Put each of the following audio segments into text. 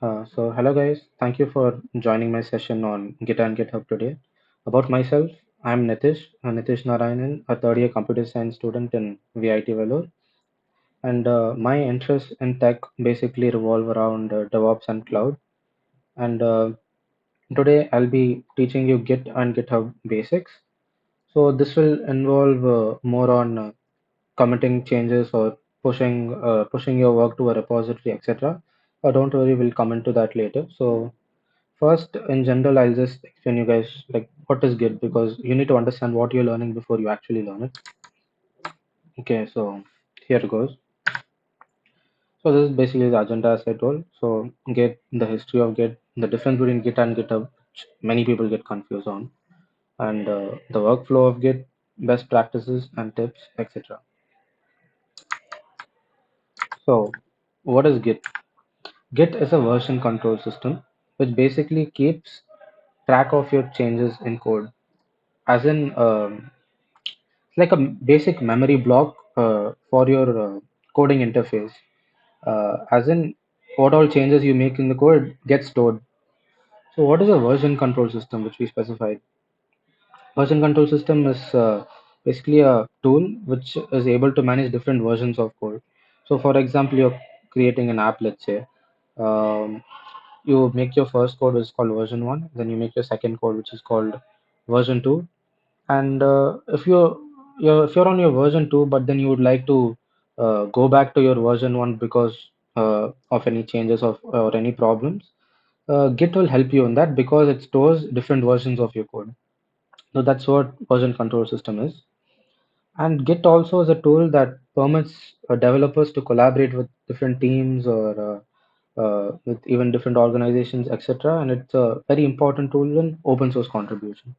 Hello guys, thank you for joining my session on Git and GitHub today. About myself, I'm Nitish Narayanan, a third year computer science student in VIT Vellore, and my interests in tech basically revolve around DevOps and cloud. And today I'll be teaching you Git and GitHub basics. So this will involve more on committing changes or pushing your work to a repository, etc. Don't worry, we'll come into that later. So first, in general, I'll just explain you guys like what is Git because you need to understand what you're learning before you actually learn it. Okay, so here it goes. So this is basically the agenda as I told. So Git, the history of Git, the difference between Git and GitHub, which many people get confused on, and the workflow of Git, best practices and tips, etc. So what is Git? Git is a version control system which basically keeps track of your changes in code, as in like a basic memory block for your coding interface. As in, what all changes you make in the code get stored. So, what is a version control system, which we specified? Version control system is basically a tool which is able to manage different versions of code. So, for example, you're creating an app, let's say. Um, you make your first code, which is called version 1, then you make your second code, which is called version 2, and if you're on your version 2 but then you would like to go back to your version 1 because of any changes of or any problems, Git will help you in that because it stores different versions of your code. So that's what version control system is. And Git also is a tool that permits developers to collaborate with different teams or with even different organizations, etc. And it's a very important tool in open source contribution.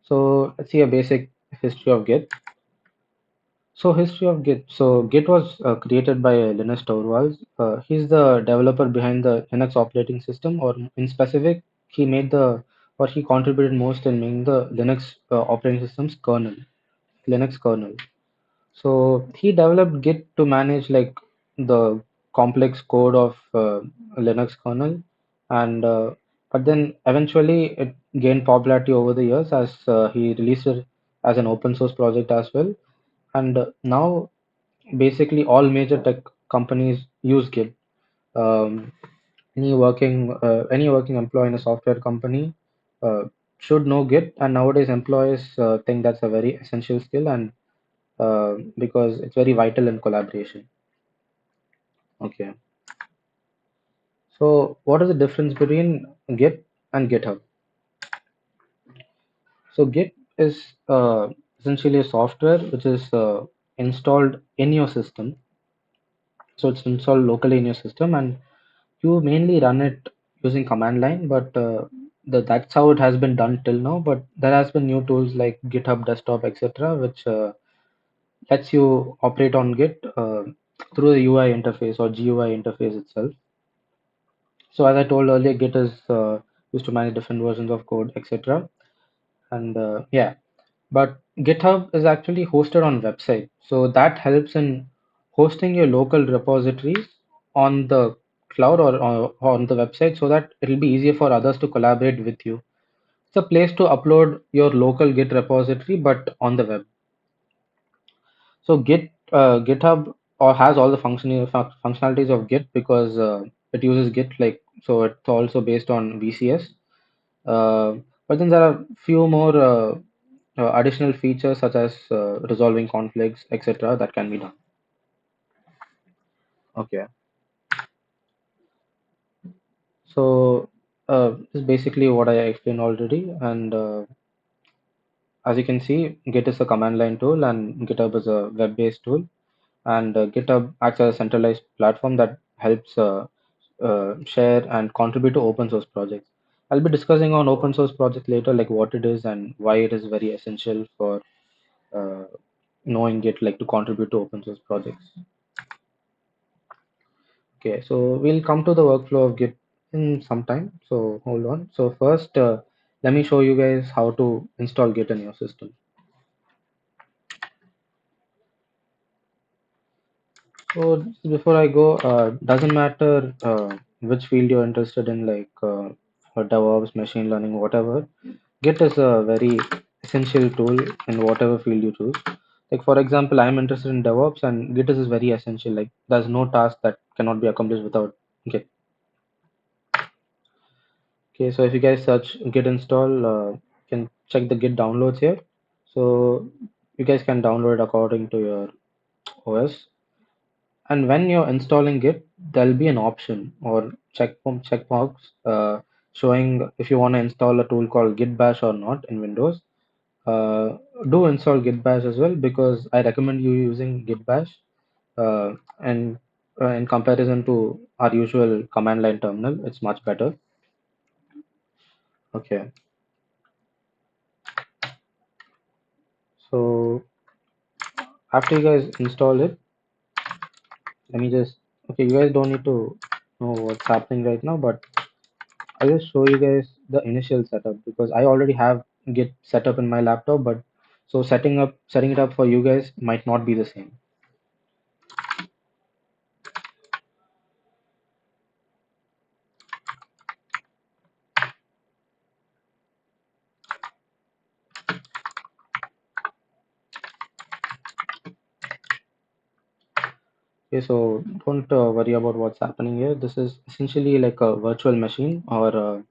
So let's see a basic history of Git. So history of Git. So Git was created by Linus Torvalds. He's the developer behind the Linux operating system, or in specific, he made the or he contributed most in making the Linux operating system's kernel, Linux kernel. So he developed Git to manage like the complex code of Linux kernel, and but then eventually it gained popularity over the years as he released it as an open source project as well. And now basically all major tech companies use Git. Um, any working employee in a software company uh, should know Git, and nowadays employees think that's a very essential skill and because it's very vital in collaboration. Okay, so what is the difference between Git and GitHub? So Git is essentially a software which is installed in your system. So it's installed locally in your system, and you mainly run it using command line. But that's how it has been done till now. But there has been new tools like GitHub Desktop, etc., which lets you operate on Git through the UI interface or GUI interface itself. So as I told earlier, Git is used to manage different versions of code, etc. And yeah, but GitHub is actually hosted on website, so that helps in hosting your local repositories on the cloud or on the website, so that it'll be easier for others to collaborate with you. It's a place to upload your local Git repository, but on the web. So GitHub or has all the functionalities of Git because it uses Git like so it's also based on VCS. Uh, but then there are few more additional features such as resolving conflicts, etc. that can be done. Okay, so this is basically what I explained already, and as you can see, Git is a command line tool, and GitHub is a web-based tool. And GitHub acts as a centralized platform that helps share and contribute to open source projects. I'll be discussing on open source projects later, like what it is and why it is very essential for uh, knowing Git, like to contribute to open source projects. Okay, so we'll come to the workflow of Git in some time. So hold on. So first, let me show you guys how to install Git in your system. So just before I go, doesn't matter which field you're interested in, like for DevOps, machine learning, whatever. Git is a very essential tool in whatever field you choose. Like for example, I'm interested in DevOps, and Git is very essential. Like there's no task that cannot be accomplished without Git. Okay, so if you guys search Git install, you can check the Git downloads here. So you guys can download it according to your OS. And when you're installing Git, there'll be an option or checkbox showing if you want to install a tool called Git Bash or not in Windows. Uh, do install Git Bash as well because I recommend you using Git Bash and in comparison to our usual command line terminal, it's much better. Okay, so after you guys install it, let me just okay, you guys don't need to know what's happening right now, but I'll just show you guys the initial setup because I already have Git set up in my laptop, but so setting it up for you guys might not be the same. Okay, so don't worry about what's happening here. This is essentially like a virtual machine, or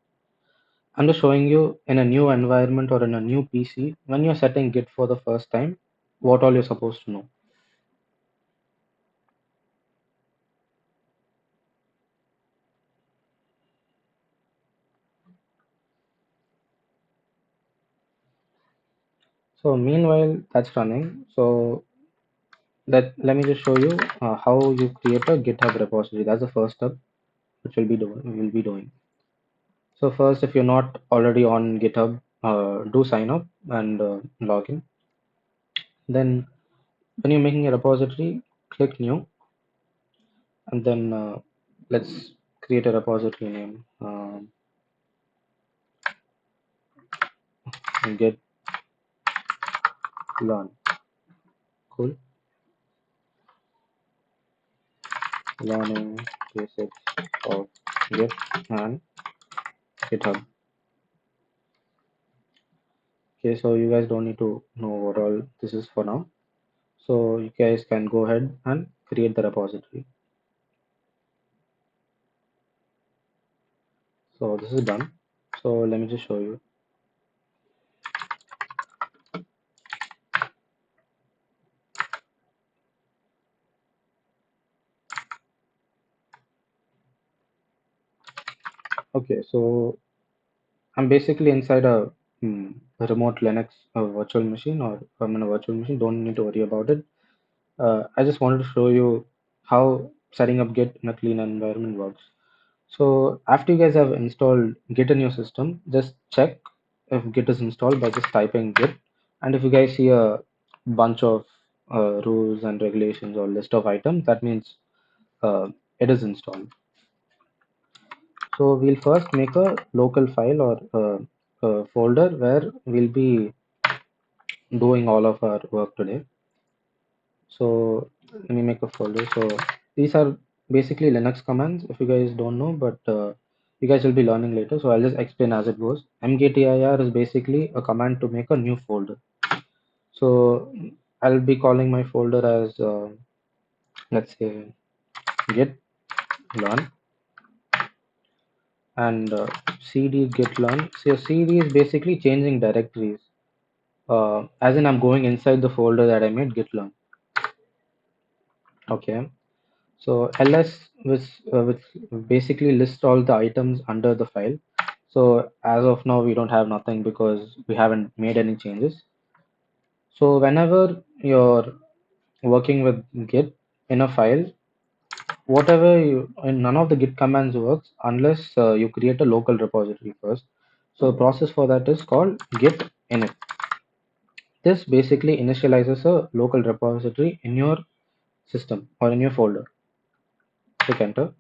I'm just showing you in a new environment or in a new PC when you're setting Git for the first time, what all you're supposed to know. So meanwhile, that's running. So let me just show you how you create a GitHub repository. That's the first step which we'll be doing. So first, if you're not already on GitHub, do sign up and log in. Then when you're making a repository, click new, and then let's create a repository name. Git learn. Cool. Learning basics of Git and GitHub. Okay, so you guys don't need to know what all this is for now. So you guys can go ahead and create the repository. So this is done. So let me just show you. Okay, so I'm basically inside a remote Linux virtual machine, or I'm in a virtual machine. Don't need to worry about it. I just wanted to show you how setting up Git in a clean environment works. So after you guys have installed Git in your system, just check if Git is installed by just typing Git. And if you guys see a bunch of rules and regulations or list of items, that means uh, it is installed. So we'll first make a local file or a folder where we'll be doing all of our work today. So let me make a folder. So these are basically Linux commands if you guys don't know, but you guys will be learning later. So I'll just explain as it goes. Mkdir is basically a command to make a new folder. So I'll be calling my folder as let's say git learn and cd git learn. So cd is basically changing directories. As in I'm going inside the folder that I made git learn. Okay. So ls which basically lists all the items under the file. So as of now we don't have nothing because we haven't made any changes. So whenever you're working with Git in a file, whatever you and none of the Git commands works unless you create a local repository first. So the process for that is called git init. This basically initializes a local repository in your system or in your folder. Click enter.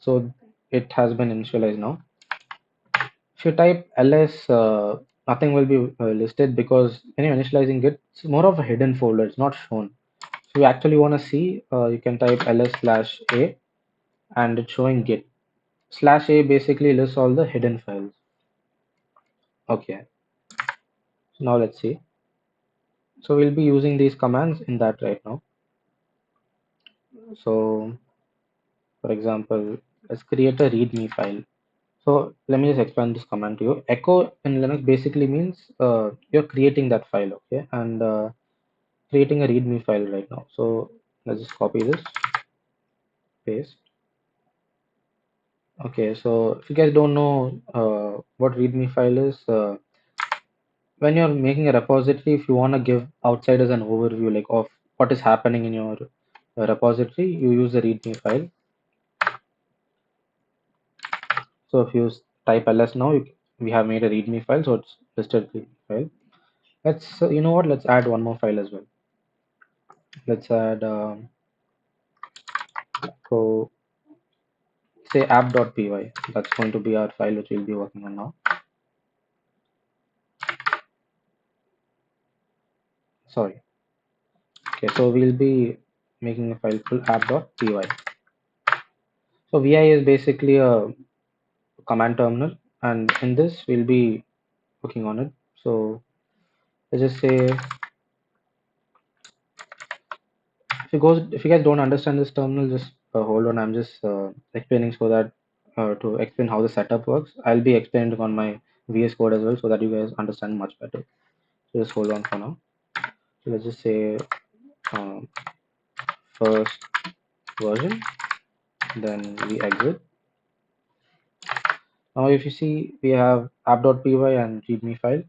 So it has been initialized now. If you type ls, nothing will be listed because when you're initializing it, it's more of a hidden folder. It's not shown. If you actually want to see, you can type ls/a and it's showing git. Slash a basically lists all the hidden files. Okay, so now let's see. So we'll be using these commands in that right now. So for example, let's create a readme file. So let me just explain this command to you. Echo in Linux basically means you're creating that file, okay, and creating a readme file right now. So let's just copy this, paste. Okay, so if you guys don't know what readme file is, when you're making a repository, if you want to give outsiders an overview like of what is happening in your repository, you use the readme file. So if you type ls now, we have made a readme file, so it's listed readme file. Let's you know what? Let's add one more file as well. Let's add so say app.py. That's going to be our file which we'll be working on now. Sorry. Okay, so we'll be making a file called app.py. So vi is basically a command terminal, and in this we'll be working on it. So let's just say if you guys don't understand this terminal, just hold on. I'm just explaining so that to explain how the setup works. I'll be explaining on my VS Code as well so that you guys understand much better. So just hold on for now. So let's just say um, first version, then we exit. Now if you see, we have app.py and readme file.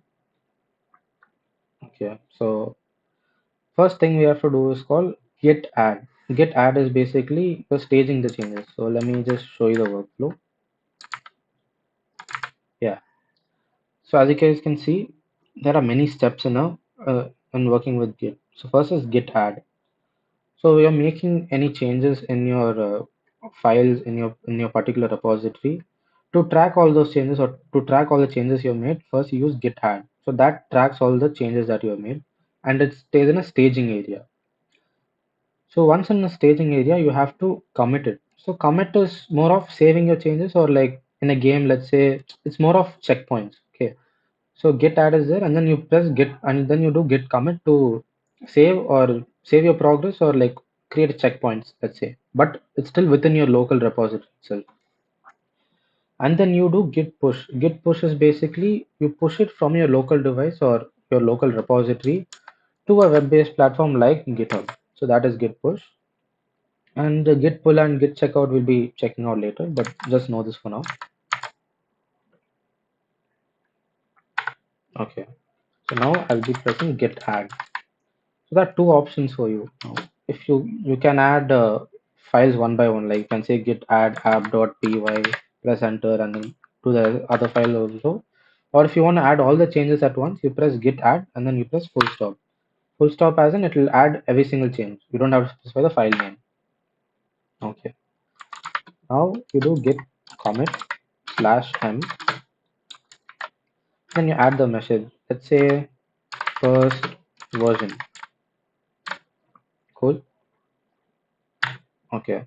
Okay, so first thing we have to do is called git add. Git add is basically you're staging the changes. So let me just show you the workflow. Yeah. So as you guys can see, there are many steps in working with Git. So first is git add. So you're making any changes in your files in your particular repository. To track all those changes or to track all the changes you made, first you use git add. So that tracks all the changes that you have made, and it stays in a staging area. So once in a staging area, you have to commit it. So commit is more of saving your changes, or like in a game, let's say it's more of checkpoints. Okay. So git add is there, and then you press git, and then you do git commit to save your progress or like create checkpoints, let's say. But it's still within your local repository itself. And then you do git push. Git push is basically you push it from your local device or your local repository to a web-based platform like GitHub. So that is git push. And the git pull and git checkout will be checking out later, but just know this for now. Okay. So now I'll be pressing git add. So there are two options for you. Now, if you can add files one by one, like you can say git add app.py, press enter, and then to the other file also. Or if you want to add all the changes at once, you press git add and then you press full stop. Full stop as in it will add every single change. You don't have to specify the file name. Okay. Now you do git commit /m, then you add the message. Let's say first version. Cool. Okay,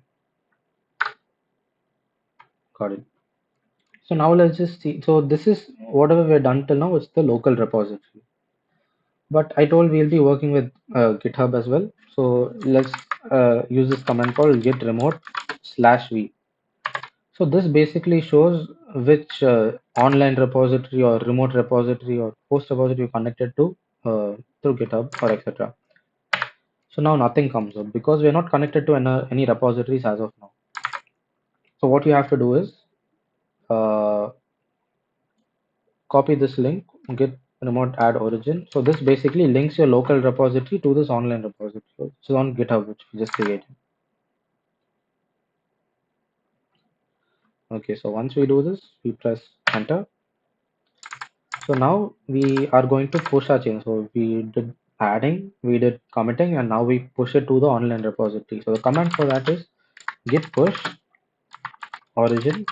got it. So now let's just see. So this is whatever we've done till now. It's the local repository. But I told we'll be working with GitHub as well. So let's use this command called git remote /v. So this basically shows which online repository or remote repository or host repository you connected to through GitHub or etc. So now nothing comes up because we're not connected to any repositories as of now. So what you have to do is uh, copy this link, git remote add origin. So this basically links your local repository to this online repository. So it's on GitHub, which we just created. Okay, so once we do this, we press enter. So now we are going to push our change. So we did adding, we did committing, and now we push it to the online repository. So the command for that is git push origin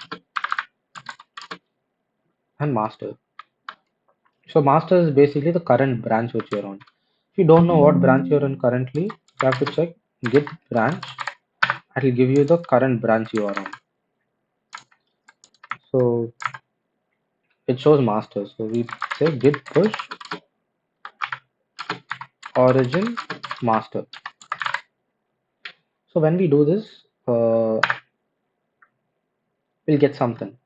and master. So master is basically the current branch which you're on. If you don't know what branch you're in currently, You have to check git branch. It will give you the current branch you are on. So it shows master. So we say git push origin master. So when we do this, we'll get something.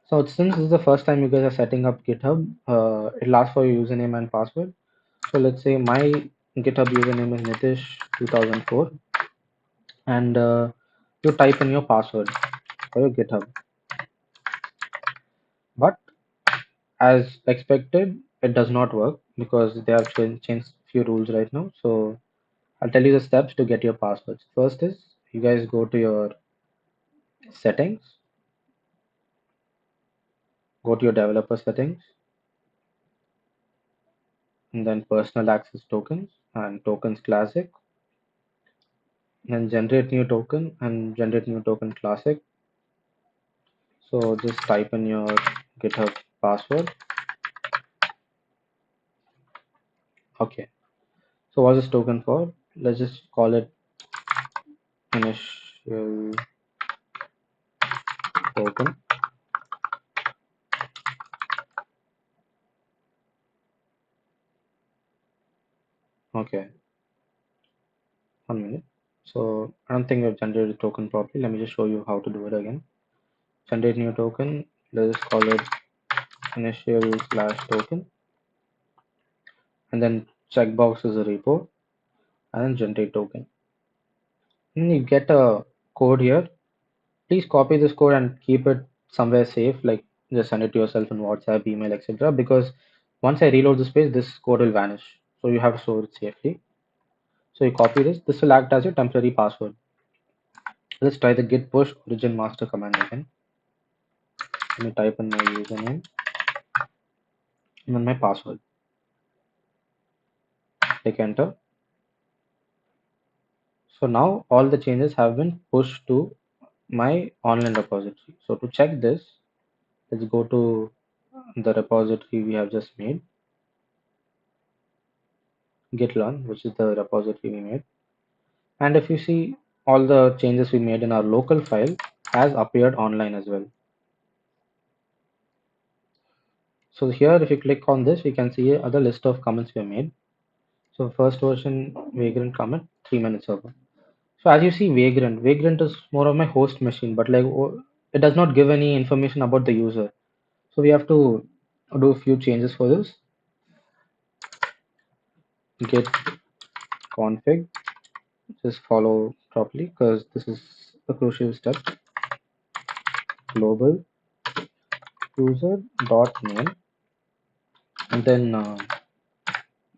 So since this is the first time you guys are setting up GitHub, it'll ask for your username and password. So let's say my GitHub username is Nitish 2004, and you type in your password for your GitHub. But as expected, it does not work because they have changed few rules right now. So I'll tell you the steps to get your passwords. First is you guys go to your settings, go to your developer settings, and then personal access tokens and tokens classic, then generate new token and generate new token classic. So just type in your GitHub password. Okay. So what's this token for? Let's just call it initial token. Okay. 1 minute. So I don't think we've generated a token properly. Let me just show you how to do it again. Generate new token. Let's just call it initial slash token. And then checkbox is a repo. And then generate token. And you get a code here. Please copy this code and keep it somewhere safe, like just send it to yourself in WhatsApp, email, etc. Because once I reload this page, this code will vanish. So you have to store it safely. So you copy this. This will act as your temporary password. Let's try the git push origin master command again. Let me type in my username and then my password. Click enter. So now all the changes have been pushed to my online repository. So to check this, let's go to the repository we have just made, git learn, which is the repository we made. And if you see, all the changes we made in our local file has appeared online as well. So here, if you click on this, we can see other list of comments we have made. So first version Vagrant comment 3 minutes ago. So as you see, Vagrant is more of my host machine, but like it does not give any information about the user. So we have to do a few changes for this. Git config, just follow properly because this is a crucial step. Global user dot name, and then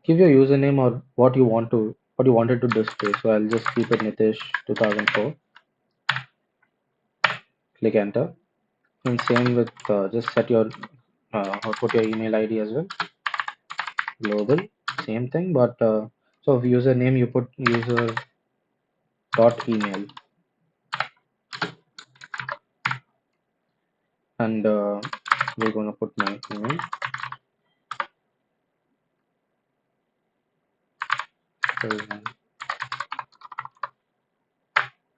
give your username or what you wanted to display. So I'll just keep it Nitish 2004. Click enter. And same with just set your or put your email ID as well. Global, same thing, but so username you put user dot email, and we're gonna put my email. So,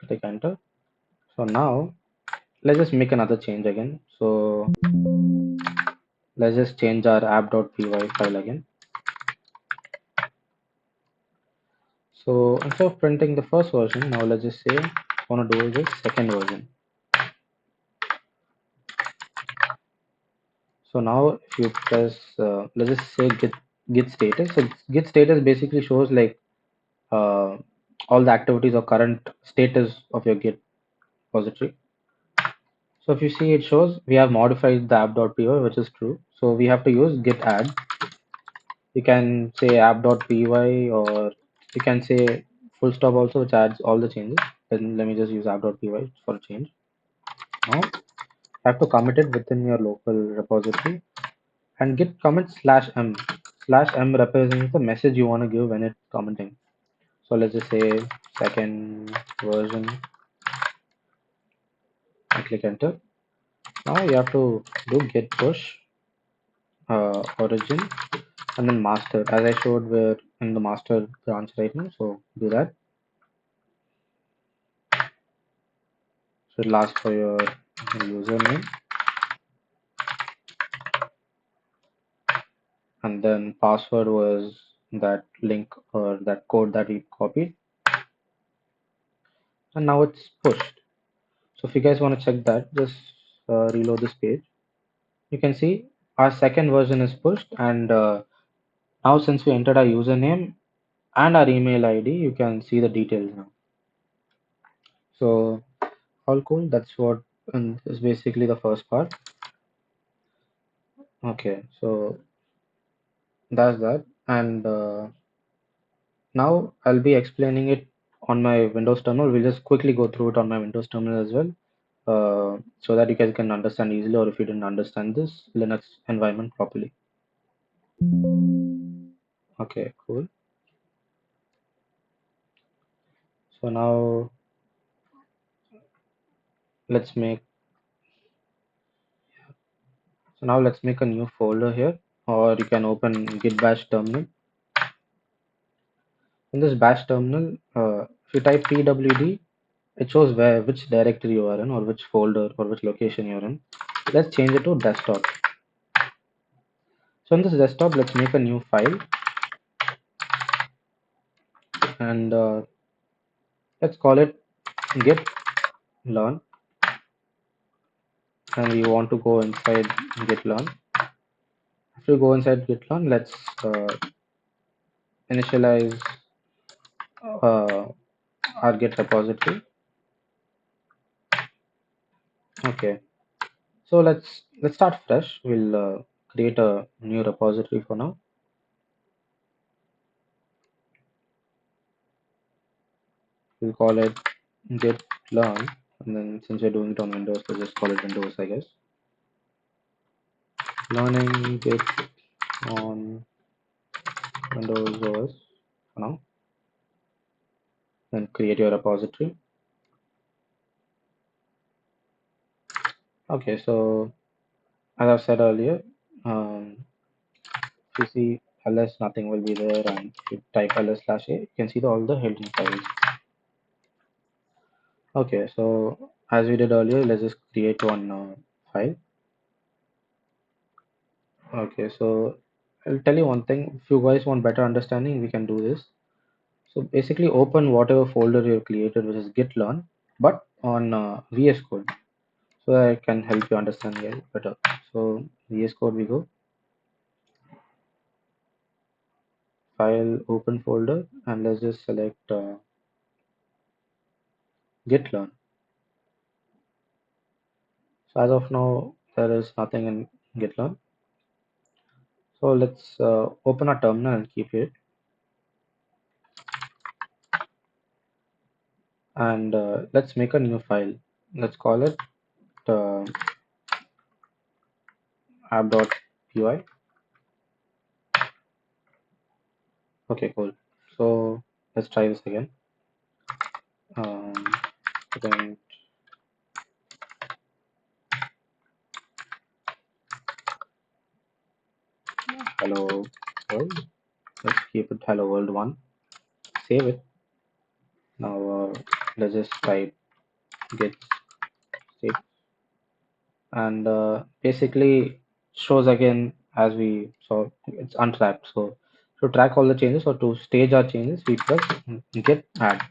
click enter. So now let's just make another change again. So let's just change our app.py file again. So instead of printing the first version, now let's just say I want to do the second version. So now if you press, let's just say git status. So git status basically shows like uh, all the activities or current status of your Git repository. So if you see, it shows we have modified the app.py, which is true. So we have to use git add. You can say app.py, or you can say full stop also, which adds all the changes. Then let me just use app.py for a change. Now you have to commit it within your local repository and git commit slash m. Slash m represents the message you want to give when it's commenting. So let's just say second version. I click enter. Now you have to do git push origin and then master, as I showed we're in the master branch right now, so do that. So it'll ask for your username and then password was that link or that code that we copied, and now it's pushed. So if you guys want to check that, just reload this page. You can see our second version is pushed, and now since we entered our username and our email ID, you can see the details now. So all cool. That's what is basically the first part. Okay, so that's that, and now I'll be explaining it on my Windows terminal. We'll just quickly go through it on my Windows terminal as well, so that you guys can understand easily, or if you didn't understand this Linux environment properly. Okay, cool. So now let's make let's make a new folder here, or you can open git bash terminal. In this bash terminal, if you type pwd, it shows which directory you are in, or which folder or which location you're in. Let's change it to desktop. So in this desktop, let's make a new file, and let's call it git learn, and we want to go inside git learn. If you go inside git learn, let's initialize uh, our git repository. Okay, so let's start fresh. We'll create a new repository for now. We'll call it git learn, and then since we're doing it on Windows, let's just call it Windows, I guess. Learning git on Windows OS for now. Then create your repository. Okay, so as I've said earlier, if you see ls, nothing will be there, and if you type ls/a, you can see all the hidden files. Okay, so as we did earlier, let's just create one file. Okay, so I'll tell you one thing. If you guys want better understanding, we can do this. So basically, open whatever folder you created, which is git learn, but on VS Code, so that I can help you understand it better. So VS Code, we go file, open folder, and let's just select git learn. So as of now, there is nothing in git learn. So let's open a terminal and keep it, and let's make a new file. Let's call it uh, app.py. Okay, cool. So let's try this again. Um, then hello world. Let's keep it hello world 1. Save it. Now let's just type git state, and basically shows again as we saw it's untracked. So to track all the changes or to stage our changes, we press git add.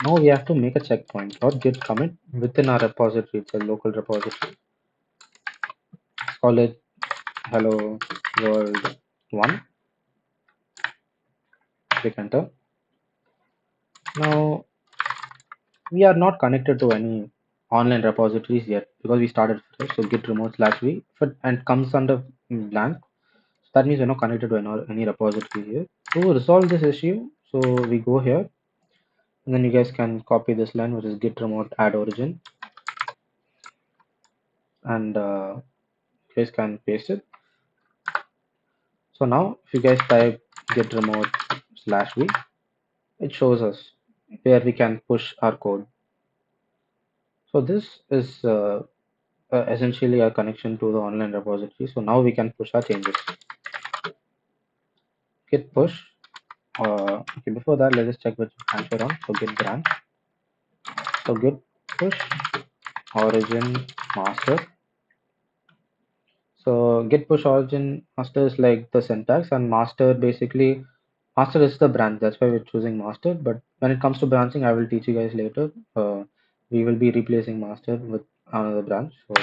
Now we have to make a checkpoint or git commit within our repository. It's a local repository. Let's call it hello world 1. Click enter. Now we are not connected to any online repositories yet because we started fresh. So git remote slash v and comes under blank. So that means we're not connected to any repository here. To resolve this issue, so we go here, and then you guys can copy this line, which is git remote add origin, and you guys can paste it. So now if you guys type git remote slash v, it shows us where we can push our code. So this is essentially a connection to the online repository. So now we can push our changes. Git push. Okay, before that, let's just check which branch we're on. So git branch. So git push origin master. So git push origin master is like the syntax, and master basically master is the branch. That's why we're choosing master. But when it comes to branching, I will teach you guys later. We will be replacing master with another branch. So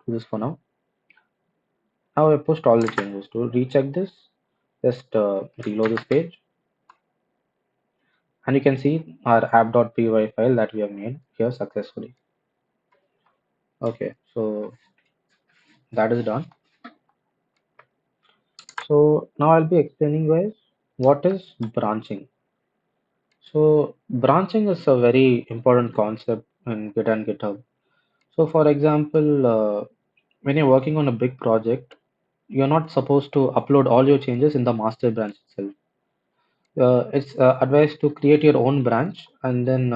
do this for now. Now I pushed all the changes. To recheck this, just reload this page, and you can see our app.py file that we have made here successfully. Okay, so that is done. So now I'll be explaining guys what is branching. So branching is a very important concept in Git and GitHub. So for example, when you're working on a big project, you're not supposed to upload all your changes in the master branch itself. It's advised to create your own branch and then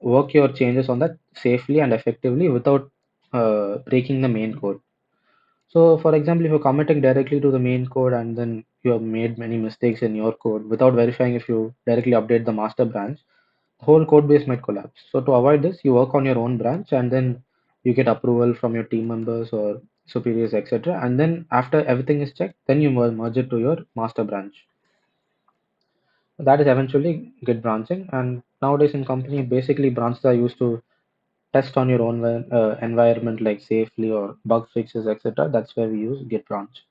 work your changes on that safely and effectively without breaking the main code. So, for example, if you're committing directly to the main code and then you have made many mistakes in your code without verifying if you directly update the master branch, the whole code base might collapse. So, to avoid this, you work on your own branch and then you get approval from your team members or superiors, etc. And then after everything is checked, then you merge it to your master branch. That is eventually Git branching. And nowadays in company, basically branches are used to test on your own environment like safely or bug fixes, etc. That's where we use Git branch.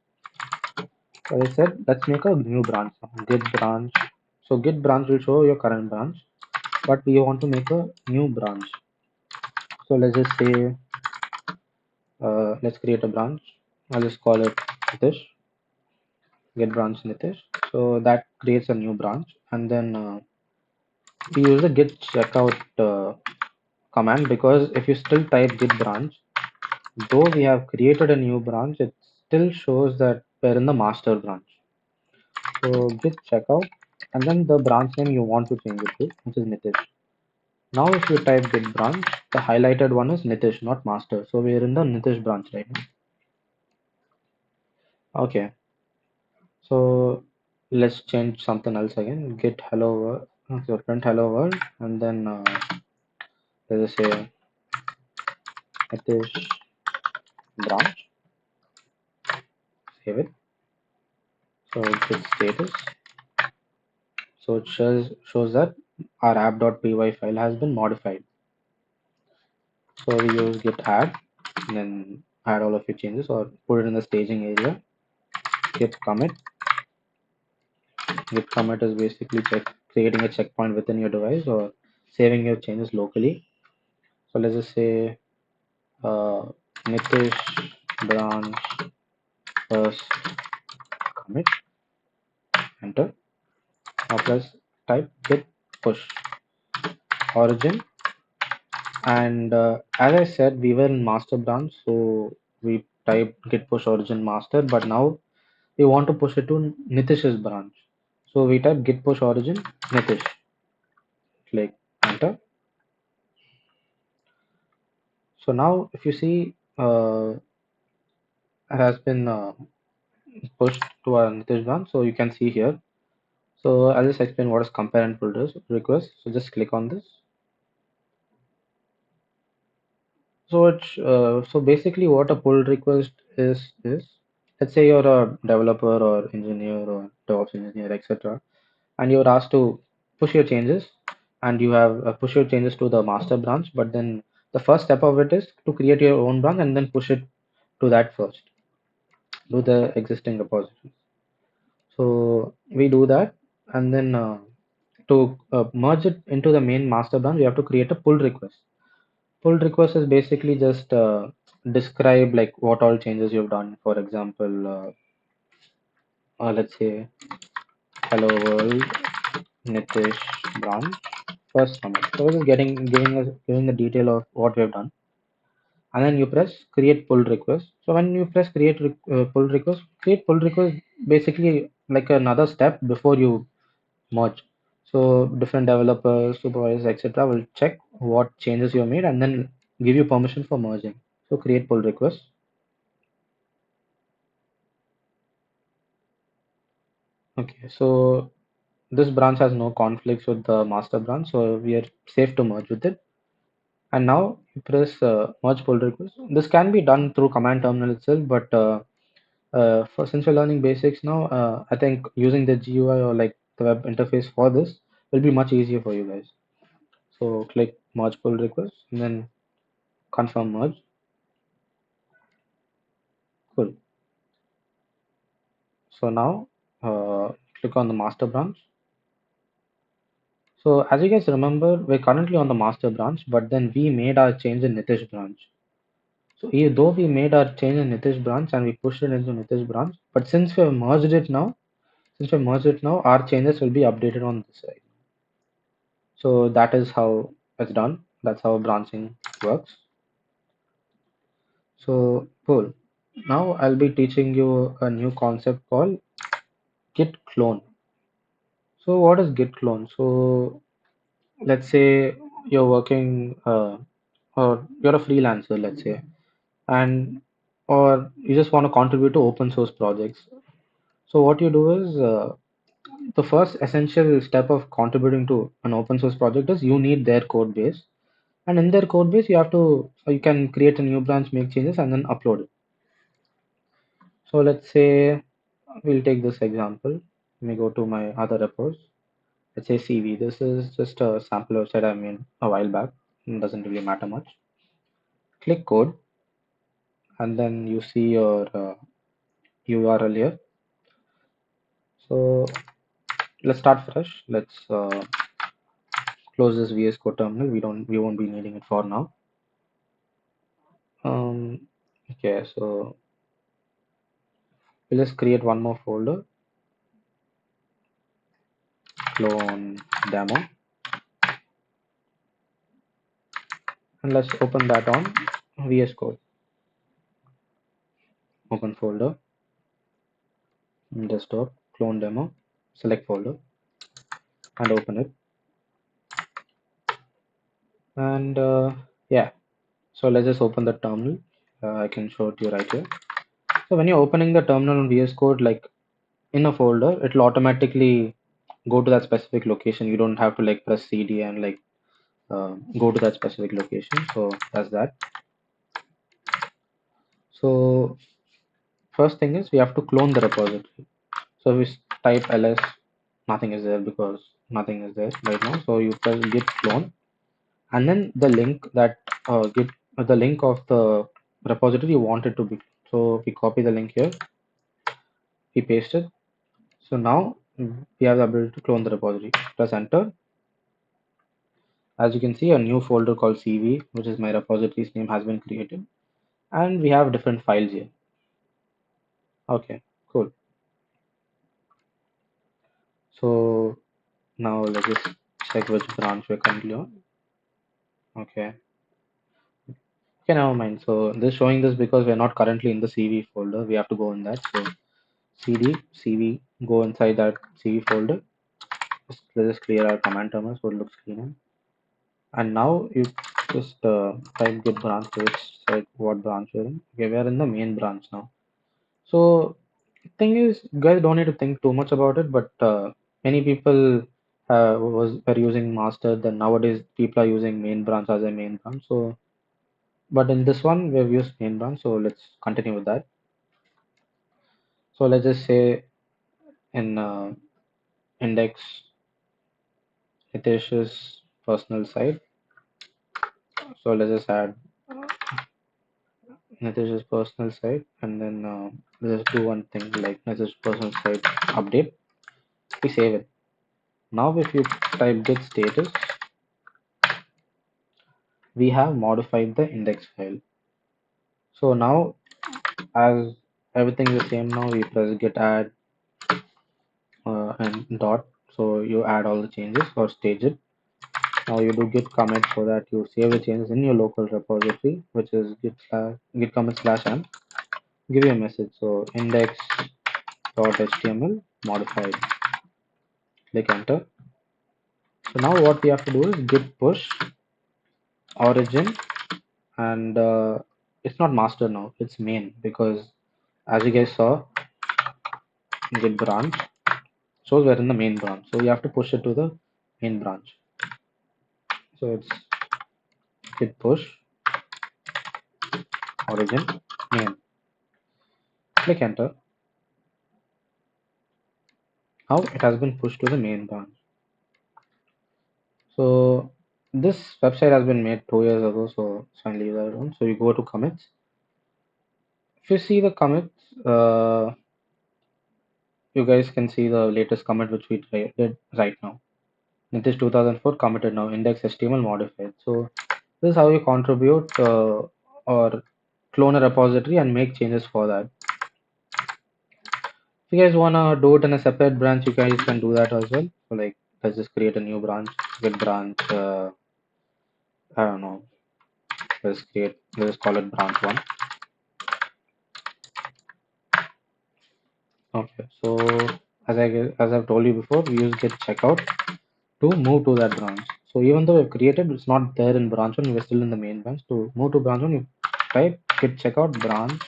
As I said, let's make a new branch. Git branch. So Git branch will show your current branch, but we want to make a new branch. So let's just say, let's create a branch. I'll just call it Nitish. Git branch Nitish. So that creates a new branch, and then we use the git checkout command because if you still type git branch, though we have created a new branch, it still shows that we're in the master branch. So git checkout and then the branch name you want to change it to, which is Nitish. Now if you type git branch, the highlighted one is Nitish, not master. So we're in the Nitish branch right now. Okay, so let's change something else again. Git hello world, so print hello world, and then let's say Nitish branch, save it. So git status. So it shows that our app.py file has been modified. So we use git add, and then add all of your changes or put it in the staging area. Git commit. Git commit is basically creating a checkpoint within your device or saving your changes locally. So let's just say Nitish branch first commit, enter. Now press type git push origin. And as I said, we were in master branch, so we typed git push origin master, but now we want to push it to Nitish's branch. So we type git push origin Nitish, click enter. So now if you see, it has been pushed to our Nitish branch. So you can see here. So I'll just explain what is compare and pull request. So just click on this. So it's so basically what a pull request is let's say you're a developer or engineer or DevOps engineer, etc. and you're asked to push your changes and you have push your changes to the master branch, but then the first step of it is to create your own branch and then push it to that first, to the existing repository. So we do that, and then to merge it into the main master branch, we have to create a pull request. Pull request is basically just describe like what all changes you've done. For example, let's say hello world Nitish branch first commit. So it is giving the detail of what we have done, and then you press create pull request. So when you press create pull request basically like another step before you merge. So different developers, supervisors, etc. will check what changes you have made and then give you permission for merging. So create pull request. Okay, so this branch has no conflicts with the master branch, so we are safe to merge with it. And now you press merge pull request. This can be done through command terminal itself, but for since we're learning basics now, I think using the GUI or like the web interface for this will be much easier for you guys. So click merge pull request and then confirm merge. Cool. So now click on the master branch. So as you guys remember, we're currently on the master branch, but then we made our change in Nitish branch. So though we made our change in Nitish branch and we pushed it into Nitish branch, but since we merged it now, our changes will be updated on this side. So that is how it's done. That's how branching works. So cool. Now I'll be teaching you a new concept called Git clone. So what is Git clone? So let's say you're working or you're a freelancer, let's say, and or you just want to contribute to open source projects. So what you do is the first essential step of contributing to an open source project is you need their code base, and in their code base you can create a new branch, make changes, and then upload it. So let's say we'll take this example. Let me go to my other repos. Let's say CV. This is just a sample website I made a while back. It doesn't really matter much. Click code, and then you see your URL here. So let's start fresh. Let's close this VS Code terminal. We won't be needing it for now. Okay, so we'll just create one more folder, clone demo, and let's open that on VS Code. Open folder, desktop, clone demo, select folder, and open it. And yeah, so let's just open the terminal. I can show it to you right here. So when you're opening the terminal on VS Code, like in a folder, it'll automatically go to that specific location. You don't have to like press CD and like go to that specific location. So that's that. So first thing is we have to clone the repository. So we type ls, nothing is there because nothing is there right now. So you press git clone, and then the link that git the link of the repository you want it to be. So we copy the link here, we paste it. So now we have the ability to clone the repository. Press enter. As you can see, a new folder called CV, which is my repository's name, has been created, and we have different files here. Okay, cool. So now let's just check which branch we're currently on. Okay. Okay, never mind. So this showing this because we're not currently in the CV folder. We have to go in that. So CD, CV, go inside that CV folder. Let's just clear our command terminal so it looks cleaner. And now you just type git branch to which site what branch you're in. Okay, we're in the main branch now. So thing is, you guys don't need to think too much about it, but many people were using master. Then nowadays people are using main branch as a main branch. So but in this one we've used main branch. So let's continue with that. So let's just say in index Nitish's personal site. So let's just add Nitish's personal site, and then let's do one thing like Nitish's personal site update. We save it. Now if you type git status, we have modified the index file. So now as everything is the same now, we press git add and dot. So you add all the changes or stage it. Now you do git commit so that you save the changes in your local repository, which is git commit slash m. Give you a message. So index.html modified. Click enter. So now what we have to do is git push origin, and it's not master now, it's main, because as you guys saw, git branch shows we're in the main branch. So you have to push it to the main branch. So it's git push origin main. Click enter. Now it has been pushed to the main branch. So this website has been made 2 years ago, so it's fine, leave that alone. So you go to commits. If you see the commits, you guys can see the latest commit which we did right now. Nitish 2004 committed now, index HTML modified. So this is how you contribute or clone a repository and make changes for that. If you guys wanna do it in a separate branch, you guys can do that as well. So like, let's just create a new branch, git branch. I don't know. Let's call it branch one. Okay. So as I've told you before, we use git checkout to move to that branch. So even though we've created, it's not there in branch one. We're still in the main branch. To move to branch one, you type git checkout branch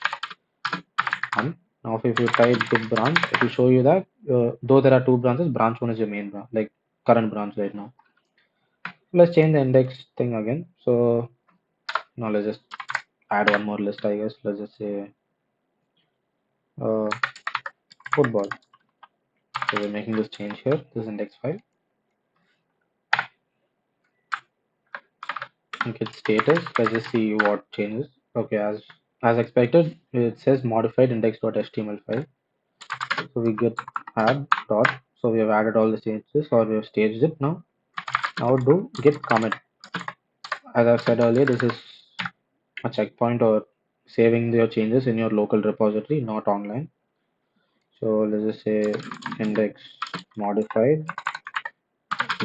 one. Now, if you type git branch, it will show you that though there are two branches, branch one is your main branch, like current branch right now. Let's change the index thing again. So now let's just add one more list, I guess. Let's just say uh, football. So we're making this change here. This index file. Git status. Let's just see what changes. Okay, as expected, it says modified index.html file. So we get add dot. So we have added all the changes, or we have staged it now. Now do git commit. As I said earlier, this is a checkpoint or saving your changes in your local repository, not online. So let's just say index modified,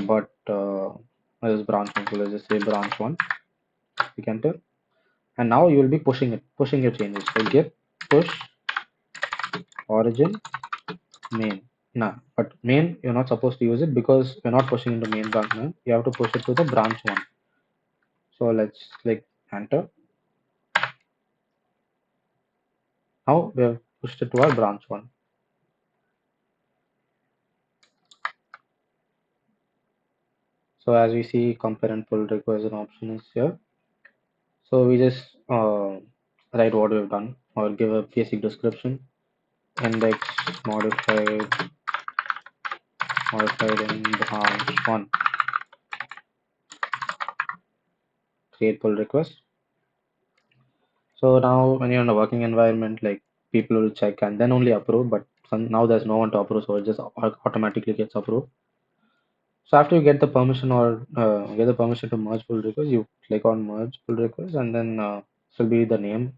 but this is branch one. So let's just say branch one. Click enter, and now you will be pushing your changes. So git push origin main. Nah, but main you're not supposed to use it because we're not pushing into main branch now. You have to push it to the branch one. So let's click enter. Now we have pushed it to our branch one. So as we see, compare and pull requires an option is here. So we just write what we've done or give a basic description. Index modified in branch one. Create pull request. So now when you're in a working environment, like people will check and then only approve, but now there's no one to approve, so it just automatically gets approved. So after you get the permission or get the permission to merge pull request, you click on merge pull request and then this will be the name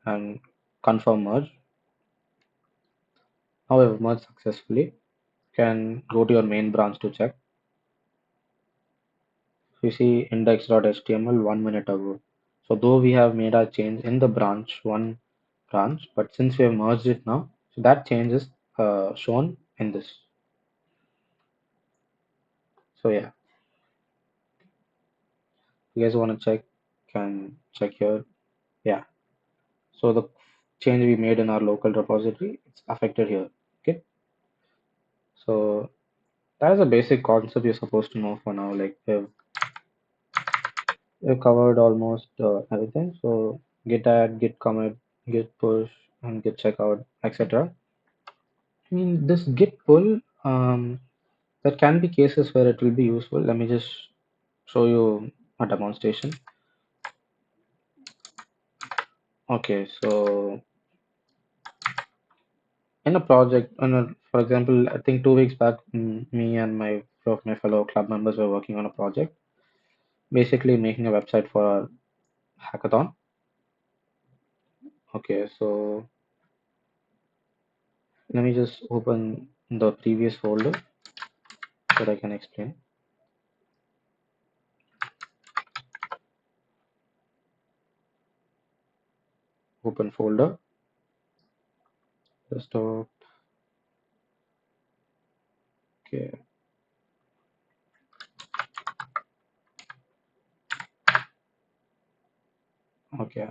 and confirm merge. Now we have merged successfully. Can go to your main branch to check. You see index.html 1 minute ago. So though we have made our change in the branch one branch, but since we have merged it now, so that change is shown in this. So yeah, you guys want to check, can check here. Yeah. So the change we made in our local repository, it's affected here. Okay. So that is a basic concept you're supposed to know for now. Like we've covered almost everything. So git add, git commit, git push, and git checkout, etc. I mean, this git pull, there can be cases where it will be useful. Let me just show you a demonstration. Okay, so in a project, for example, I think 2 weeks back, me and my fellow club members were working on a project, basically making a website for our hackathon. Okay, so let me just open the previous folder so that I can explain. Open folder, desktop. Okay, okay,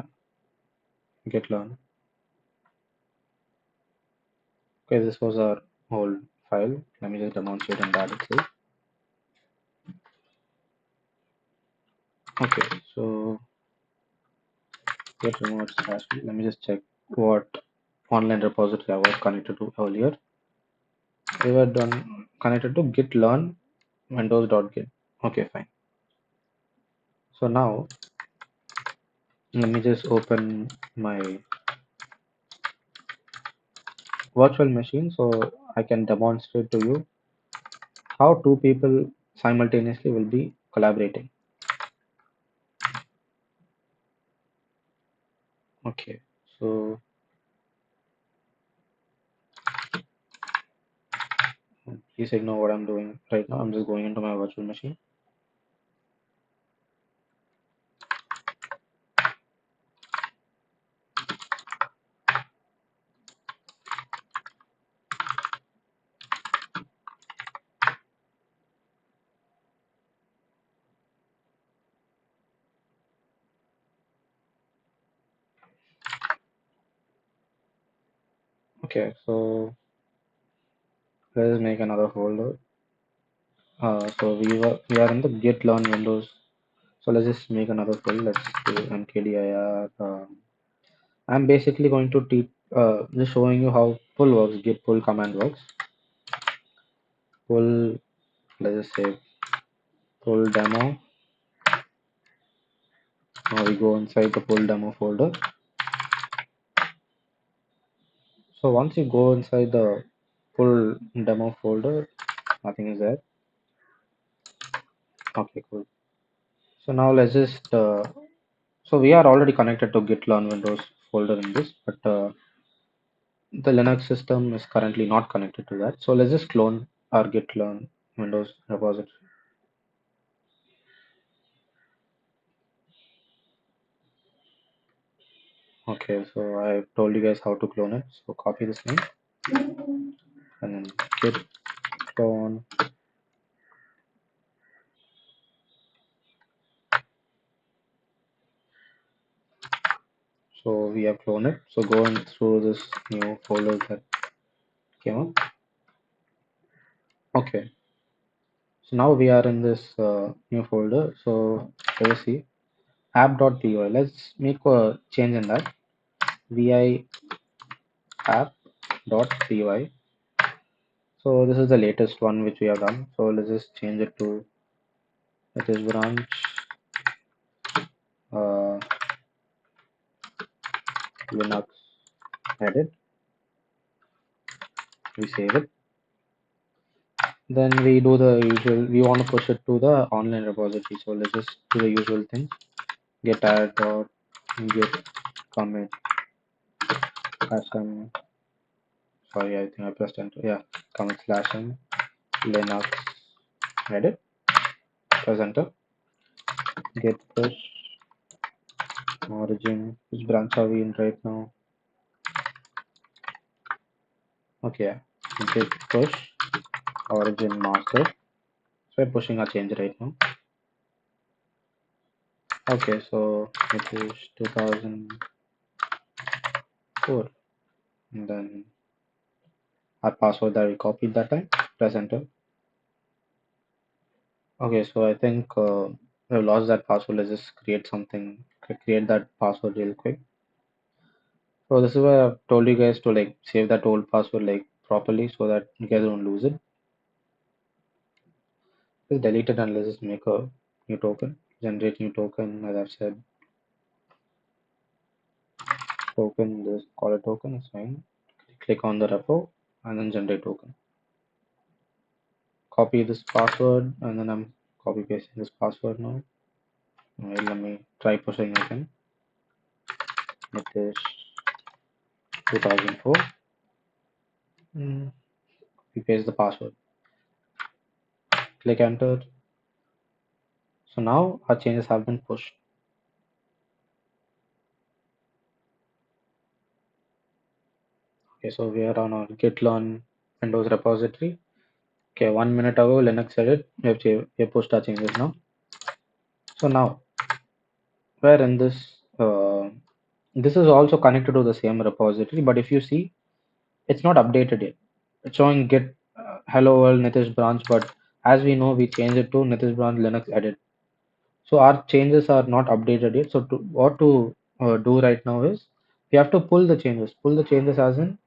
git learn. Okay, this was our whole file. Let me just demonstrate in that itself. Okay, so git remote slash. Let me just check what online repository I was connected to earlier. We were done connected to git learn windows.git. Okay, fine. So now let me just open my virtual machine so I can demonstrate to you how two people simultaneously will be collaborating. Okay, so please ignore what I'm doing right now. I'm just going into my virtual machine. Okay, so let's make another folder. So we are in the git learn windows. So let's just make another folder. Let's do mkdir. I'm basically going to teach, just showing you how pull works. Git pull command works. Pull. Let's just say pull demo. Now we go inside the pull demo folder. So once you go inside the pull demo folder, nothing is there. Okay, cool. So now let's just so we are already connected to git learn windows folder in this, but the Linux system is currently not connected to that. So let's just clone our git learn windows repository. Okay, so I told you guys how to clone it. So copy this link and then git clone. So we have cloned it. So going through this new folder that came up. Okay, so now we are in this new folder. So let's see app.py. Let's make a change in that. Vi app.py. So this is the latest one which we have done. So let's just change it to this branch uh, Linux edit. We save it. Then we do the usual. We want to push it to the online repository. So let's just do the usual things. Get add dot git commit sm. Sorry, I think I pressed enter. Yeah, commit slash m Linux edit. Press enter. Git push origin. Which branch are we in right now? Okay, yeah. Git push origin master. So we're pushing our change right now. Okay, so it is 2004. And then our password that we copied that time. Press enter. Okay, so I think we lost that password. Let's just create something, create that password real quick. So this is why I've told you guys to like save that old password like properly so that you guys don't lose it. Just delete it and let's just make a new token. Generate new token, as I've said. Token, just call it token, it's fine. Click on the repo and then generate token. Copy this password and then I'm copy pasting this password now. Well, let me try pushing again. Nitish 2004. We paste the password. Click enter. So now our changes have been pushed. Okay, so we are on our git learn Windows repository. Okay, 1 minute ago Linux edit. We have pushed our changes now. So now we're in this. This is also connected to the same repository, but if you see, it's not updated yet. It's showing git hello world Nitish branch, but as we know, we changed it to Nitish branch Linux edit. So our changes are not updated yet. So what to do right now is we have to pull the changes. Pull the changes as in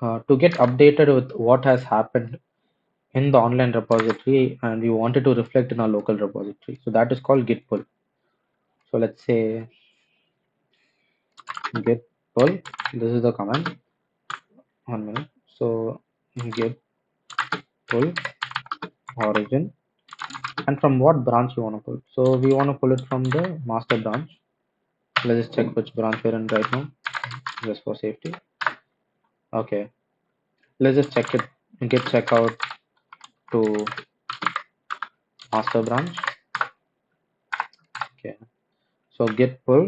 to get updated with what has happened in the online repository, and we want it to reflect in our local repository. So that is called git pull. So let's say git pull. This is the command. 1 minute. So git pull origin, and from what branch you want to pull. So we want to pull it from the master branch. Let's just check which branch we're in right now, just for safety. Okay, let's just check it. Git checkout to master branch. Okay, so git pull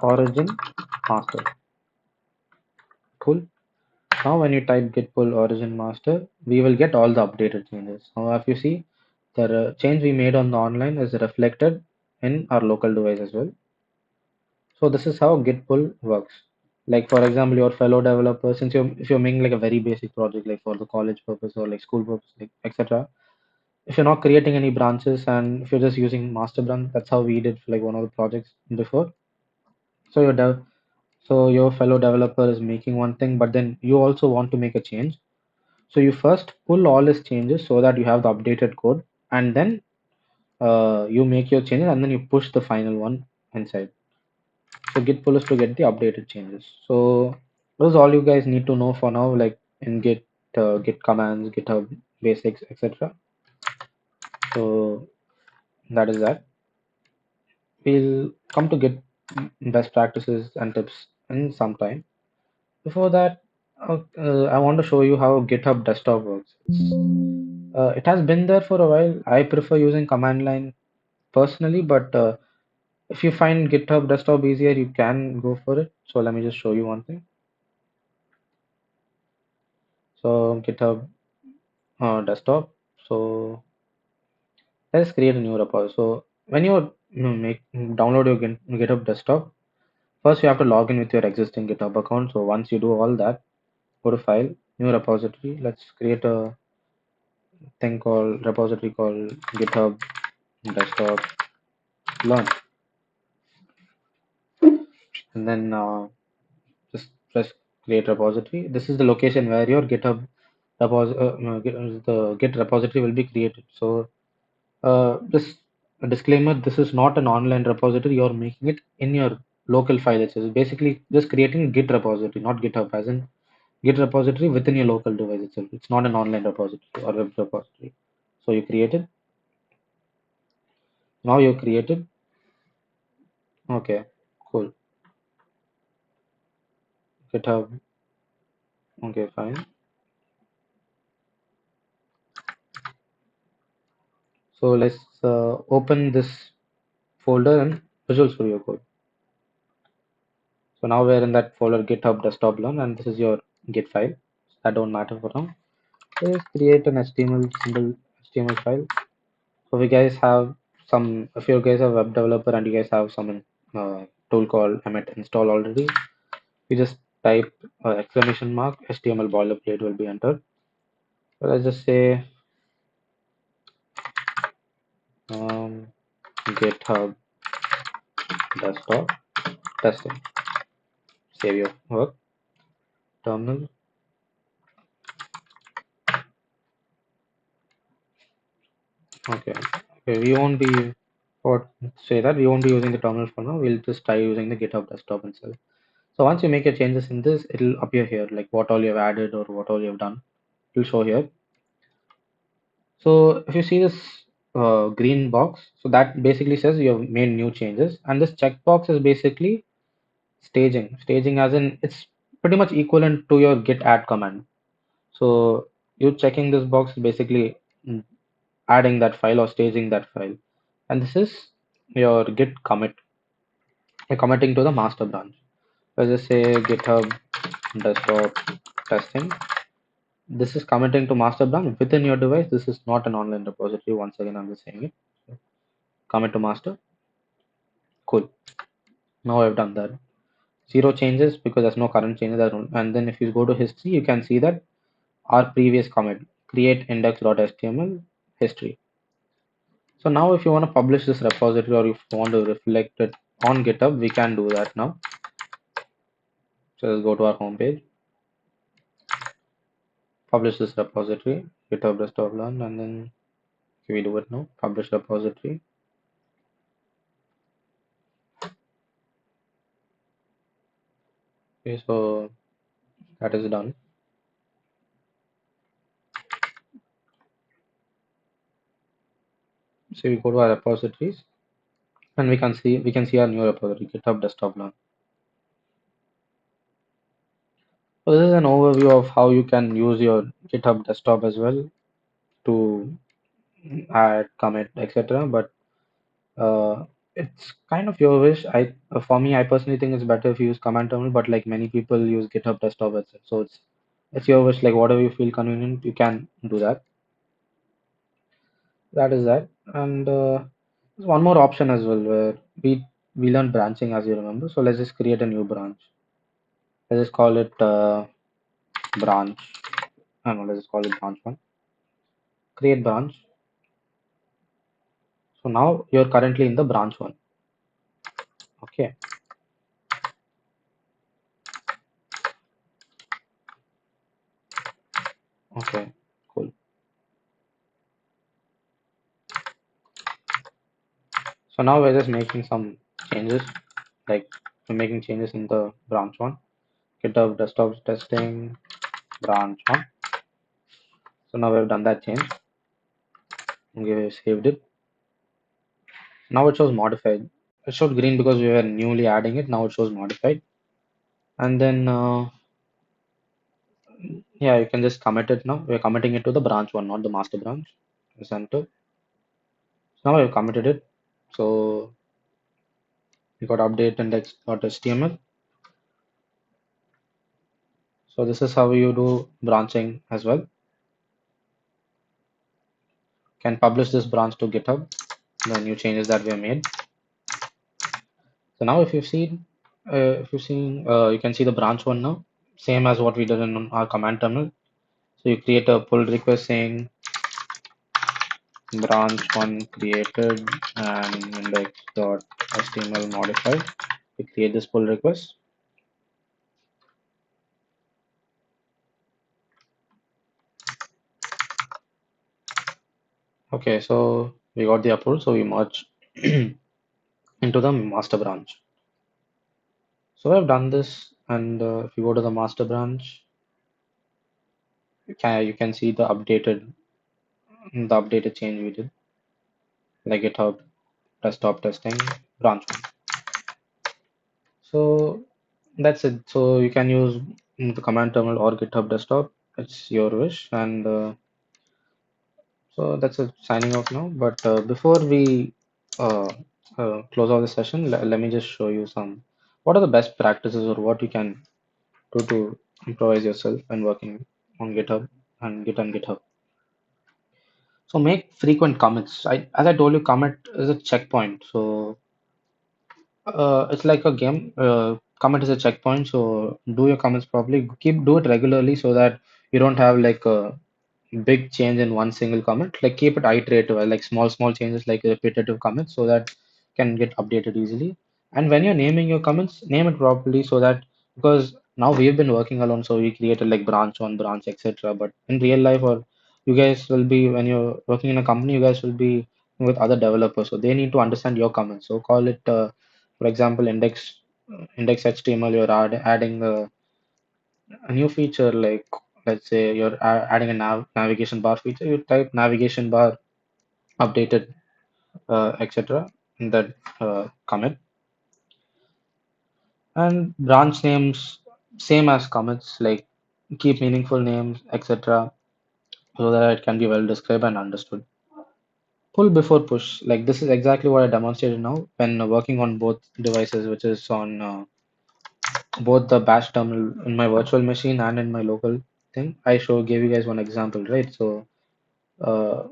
origin master. Cool. Now when you type git pull origin master, we will get all the updated changes. Now if you see, the change we made on the online is reflected in our local device as well. So this is how git pull works. Like for example, your fellow developer, since you're if you're making like a very basic project like for the college purpose or like school purpose, like etc. If you're not creating any branches and if you're just using master branch, that's how we did for like one of the projects before. So your fellow developer is making one thing, but then you also want to make a change. So you first pull all his changes so that you have the updated code, and then you make your changes, and then you push the final one inside. So git pull is to get the updated changes. So those all you guys need to know for now, like in git commands, GitHub basics, etc. So that is that. We'll come to Git best practices and tips in some time. Before that, I want to show you how GitHub desktop works. It has been there for a while. I prefer using command line personally, but if you find GitHub desktop easier, you can go for it. So let me just show you one thing. So GitHub desktop. So let's create a new repository. So when make download your GitHub desktop, first you have to log in with your existing GitHub account. So once you do all that, go to file, new repository. Let's create a thing called repository called GitHub desktop learn, and then just press create repository. This is the location where your GitHub the Git repository will be created. So just a disclaimer: this is not an online repository. You're making it in your local file. It's basically just creating a Git repository, not GitHub, as in Git repository within your local device itself. It's not an online repository or web repository. So you created. Now you created. Okay, cool. GitHub. Okay, fine. So let's open this folder in Visual Studio Code. So now we're in that folder GitHub desktop learn, and this is your Git file. That don't matter for now. Let's create an HTML simple HTML file. So if you guys have if you guys are a web developer and you guys have some tool called Emmet install already, you just type exclamation mark HTML boilerplate will be entered. So let's just say um, GitHub desktop testing. Save your work. Terminal. Okay. Okay. We won't be or say that we won't be using the terminal for now. We'll just try using the GitHub desktop itself. So once you make your changes in this, it'll appear here, like what all you've added or what all you've done. It'll show here. So if you see this green box, so that basically says you have made new changes, and this checkbox is basically staging. Staging as in it's pretty much equivalent to your git add command. So you checking this box is basically mm, adding that file or staging that file. And this is your git commit. You're committing to the master branch. Let's just say GitHub desktop testing. This is committing to master branch within your device. This is not an online repository. Once again, I'm just saying it. So commit to master. Cool. Now I've done that. Zero changes because there's no current changes. And then if you go to history, you can see that our previous commit create index.html history. So now if you want to publish this repository or if you want to reflect it on GitHub, we can do that now. So let's go to our home page, publish this repository, GitHub desktop learn, and then we do it now, publish repository. Okay, so that is done. So we go to our repositories and we can see our new repository, GitHub desktop learn. So this is an overview of how you can use your GitHub desktop as well to add, commit, etc. But it's kind of your wish. For me, I personally think it's better if you use command terminal, but like many people use GitHub desktop itself. So it's your wish. Like whatever you feel convenient, you can do that. That is that. And there's one more option as well where we learn branching as you remember. So let's just create a new branch. Let's just call it branch. I don't know. Let's just call it branch one. Create branch. So now you're currently in the branch one. Okay. Okay. Cool. So now we're just making some changes. Like we're making changes in the branch one. GitHub desktop testing branch one. So now we've done that change. Okay, we saved it. Now it shows modified. It showed green because we were newly adding it. Now it shows modified. And then yeah, you can just commit it now. We're committing it to the branch one, not the master branch. Press enter. So now we've committed it. So we got update index.html. So this is how you do branching as well. Can publish this branch to GitHub. The new changes that we have made. So now if you've seen, you can see the branch one now, same as what we did in our command terminal. So you create a pull request saying branch one created and index.html modified. You create this pull request. Okay, so we got the approval, so we merge into the master branch. So I've done this, and if you go to the master branch, you can see the updated change we did, like GitHub desktop testing branch one. So that's it. So you can use the command terminal or GitHub desktop. It's your wish. And so that's it. Signing off now. But before we uh, close out the session, let me just show you what are the best practices or what you can do to improvise yourself when working on GitHub and Git and GitHub. So make frequent commits. As I told you, commit is a checkpoint. So it's like a game. Commit is a checkpoint, so do your comments properly. Do it regularly so that you don't have like a big change in one single comment. Like keep it iterative, like small changes, like repetitive comments, so that can get updated easily. And when you're naming your comments, name it properly so that because now we've been working alone, so we created like branch one, branch, etc. But in real life, or you guys will be when you're working in a company, you guys will be with other developers, so they need to understand your comments. So call it. For example, index HTML, you're adding a new feature like let's say you're adding a navigation bar feature. You type navigation bar updated, etc. in that commit. And branch names same as commits, like keep meaningful names, etc. so that it can be well described and understood. Pull before push, like this is exactly what I demonstrated now when working on both devices, which is on both the bash terminal in my virtual machine and in my local thing. Gave you guys one example, right? So uh,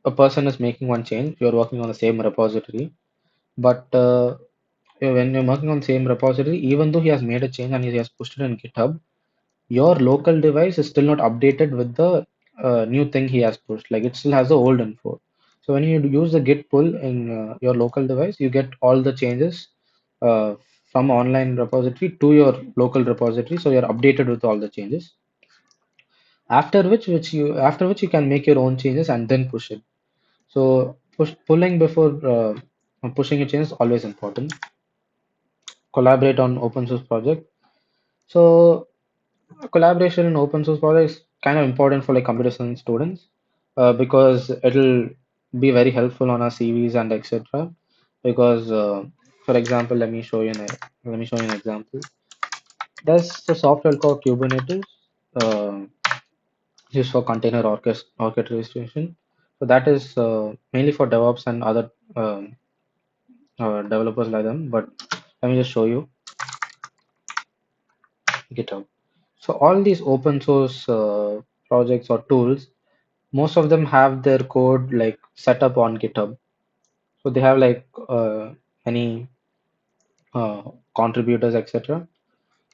a person is making one change. You're working on the same repository, but when you're working on the same repository, even though he has made a change and he has pushed it in GitHub, your local device is still not updated with the new thing he has pushed. Like it still has the old info. So when you use the Git pull in your local device, you get all the changes uh, from online repository to your local repository. So you're updated with all the changes. After which you can make your own changes and then push it. So pulling before pushing your changes is always important. Collaborate on open source project. So collaboration in open source project is kind of important for like computer science students because it'll be very helpful on our CVs and etc. Because for example, let me show you an example. There's a software called Kubernetes uh, used for container orchestration. So that is mainly for DevOps and other developers like them. But let me just show you GitHub. So all these open source projects or tools, most of them have their code like set up on GitHub. So they have like any contributors, etc.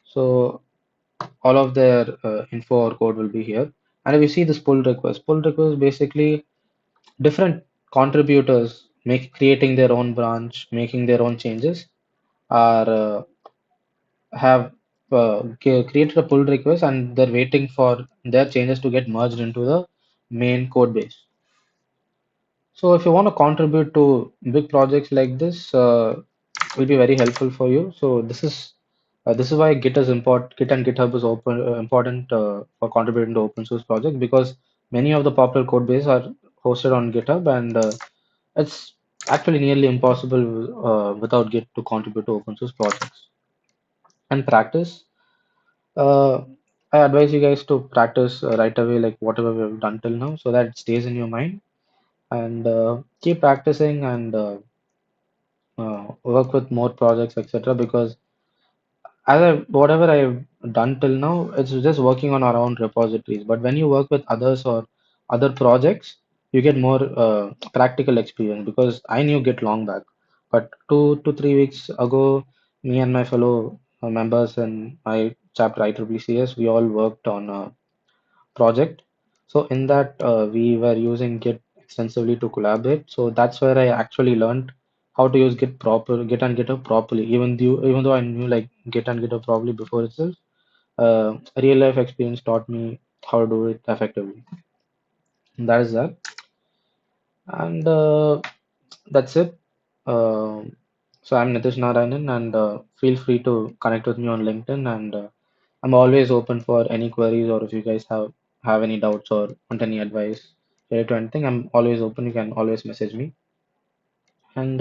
So all of their info or code will be here. And if you see this pull request basically different contributors make creating their own branch, making their own changes, are have created a pull request and they're waiting for their changes to get merged into the main code base. So if you want to contribute to big projects like this, will be very helpful for you. So this is why Git and GitHub is important for contributing to open source projects because many of the popular code bases are hosted on GitHub and it's actually nearly impossible without Git to contribute to open source projects. And practice. Uh, I advise you guys to practice right away, like whatever we've done till now, so that it stays in your mind and keep practicing and work with more projects, etc. Because whatever I've done till now, it's just working on our own repositories. But when you work with others or other projects, you get more practical experience. Because I knew Git long back, but 2 to 3 weeks ago, me and my fellow members in my chapter IEEE CS, we all worked on project. So in that we were using Git extensively to collaborate. So that's where I actually learned how to use Git and GitHub properly. Even though I knew like Git and GitHub properly before itself, real life experience taught me how to do it effectively. And that is that, and that's it. So I'm Nitish Narayanan, and feel free to connect with me on LinkedIn, and I'm always open for any queries or if you guys have any doubts or want any advice related to anything, I'm always open. You can always message me. And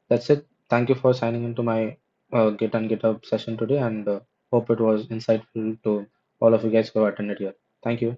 that's it. Thank you for signing into my Git and GitHub session today, and hope it was insightful to all of you guys who attended here. Thank you.